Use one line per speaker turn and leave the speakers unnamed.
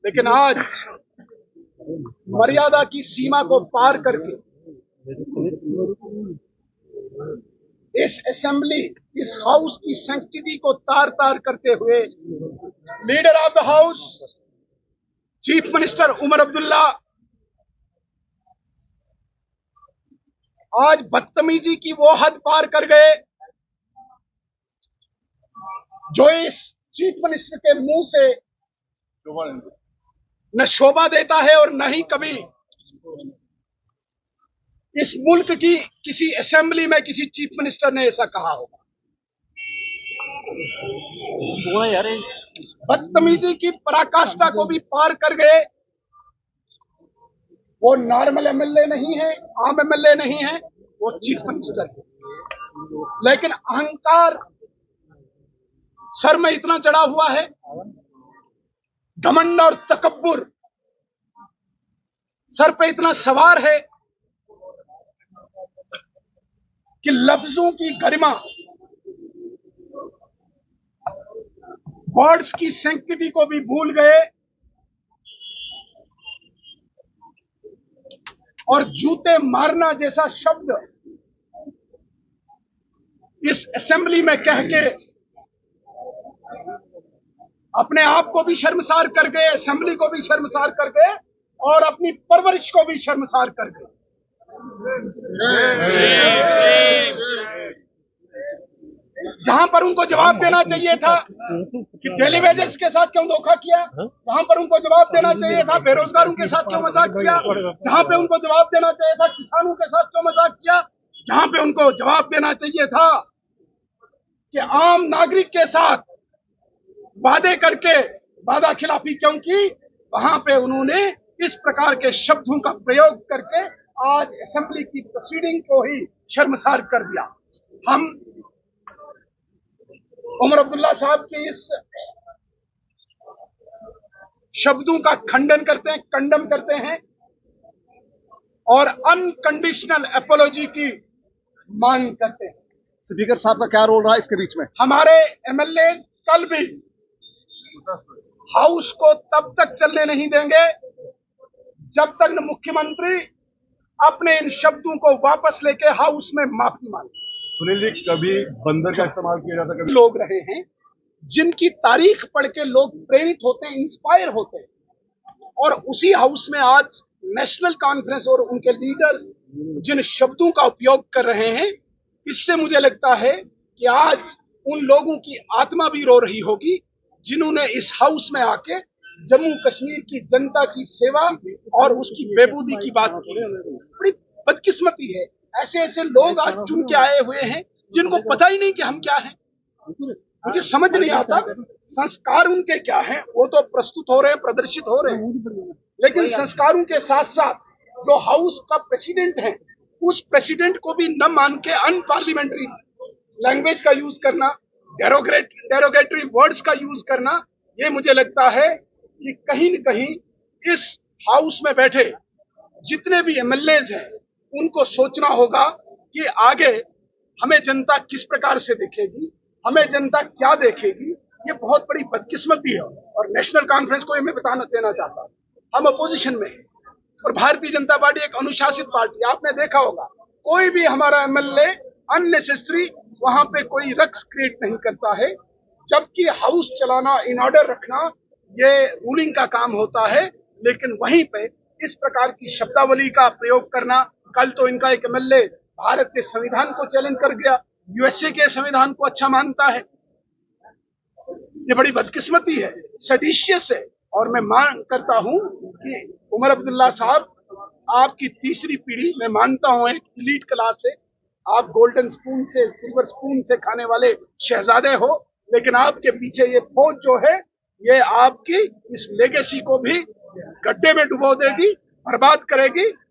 लेकिन आज मर्यादा की सीमा को पार करके इस असेंबली, इस हाउस की सैंक्टिटी को तार तार करते हुए leader of the house chief minister Omar Abdullah आज बदतमीजी की वो हद पार कर गए जो इस चीफ मिनिस्टर के मुंह से न शोभा देता है और न ही कभी इस मुल्क की किसी असेंबली में किसी चीफ मिनिस्टर ने ऐसा कहा होगा। बदतमीजी की पराकाष्ठा को भी पार कर गए। वो नॉर्मल एमएलए नहीं है, आम एमएलए नहीं है, वो चीफ मिनिस्टर है। लेकिन अहंकार सर में इतना चढ़ा हुआ है, घमंड और तकब्बुर सर पे इतना सवार है कि लफ्जों की गरिमा, वर्ड्स की सैंक्टिटी को भी भूल गए और जूते मारना जैसा शब्द इस असेंबली में कह के अपने आप को भी शर्मसार कर गए, असेंबली को भी शर्मसार कर गए और अपनी परवरिश को भी शर्मसार कर गए। जहां पर उनको जवाब देना चाहिए था कि डेली वेजेस के साथ क्यों धोखा किया, वहां पर उनको जवाब देना चाहिए था बेरोजगारों के साथ क्यों मजाक किया, जहां पे उनको जवाब देना चाहिए था किसानों के साथ क्यों मजाक किया, जहां पे उनको जवाब देना चाहिए था कि आम नागरिक के साथ वादे करके वादा खिलाफी क्यों की, वहां पे उन्होंने इस प्रकार के शब्दों का प्रयोग करके आज असेंबली की प्रोसीडिंग को ही शर्मसार कर दिया। हम उमर अब्दुल्ला साहब के इस शब्दों का खंडन करते हैं, कंडम करते हैं और अनकंडीशनल एपोलॉजी की मांग करते हैं।
स्पीकर साहब का क्या रोल रहा है इसके बीच में?
हमारे एमएलए कल भी हाउस को तब तक चलने नहीं देंगे जब तक न मुख्यमंत्री अपने इन शब्दों को वापस लेके हाउस में माफी मांगे।
सुनील जी, कभी बंदर का इस्तेमाल किया जाता, कभी
लोग रहे हैं जिनकी तारीख पढ़ के लोग प्रेरित होते हैं, इंस्पायर होते हैं, और उसी हाउस में आज नेशनल कॉन्फ्रेंस और उनके लीडर्स जिन शब्दों का उपयोग कर रहे हैं, इससे मुझे लगता है कि आज उन लोगों की आत्मा भी रो रही होगी जिन्होंने इस हाउस में आके जम्मू कश्मीर की जनता की सेवा और उसकी बेबूदी की बात की। बड़ी बदकिस्मती है, ऐसे ऐसे लोग आज चुन के आए हुए हैं जिनको पता ही नहीं कि हम क्या हैं। मुझे समझ नहीं आता संस्कार उनके क्या हैं। वो तो प्रस्तुत हो रहे हैं, प्रदर्शित हो रहे हैं, लेकिन संस्कारों के साथ साथ जो हाउस का प्रेसिडेंट है, उस प्रेसिडेंट को भी न मान के अनपार्लियामेंट्री लैंग्वेज का यूज करना, डेरोगेटरी वर्ड्स का यूज करना, ये मुझे लगता है कि कहीं न कहीं इस हाउस में बैठे जितने भी एमएलएज हैं उनको सोचना होगा कि आगे हमें जनता किस प्रकार से देखेगी, हमें जनता क्या देखेगी। ये बहुत बड़ी बदकिस्मती है और नेशनल कॉन्फ्रेंस को ये मैं देना चाहता हूँ। हम अपोजिशन में हैं और भारतीय जनता पार्टी एक अनुशासित पार्टी। आपने देखा होगा कोई भी हमारा एमएलए अननेसेसरी वहां पे कोई रक्स क्रिएट नहीं करता है, जबकि हाउस चलाना, इन ऑर्डर रखना ये रूलिंग का काम होता है। लेकिन वहीं पे इस प्रकार की शब्दावली का प्रयोग करना, कल तो इनका एक एमएलए भारत के संविधान को चैलेंज कर गया, यूएसए के संविधान को अच्छा मानता है। ये बड़ी बदकिस्मती है, सेडिशियस है। और मैं मांग करता हूं कि उमर अब्दुल्ला साहब, आपकी तीसरी पीढ़ी, मैं मानता हूं एक इलीट क्लास है, आप गोल्डन स्पून से, सिल्वर स्पून से खाने वाले शहजादे हो, लेकिन आपके पीछे ये फौज जो है ये आपकी इस लेगेसी को भी गड्ढे में डुबो देगी, बर्बाद करेगी।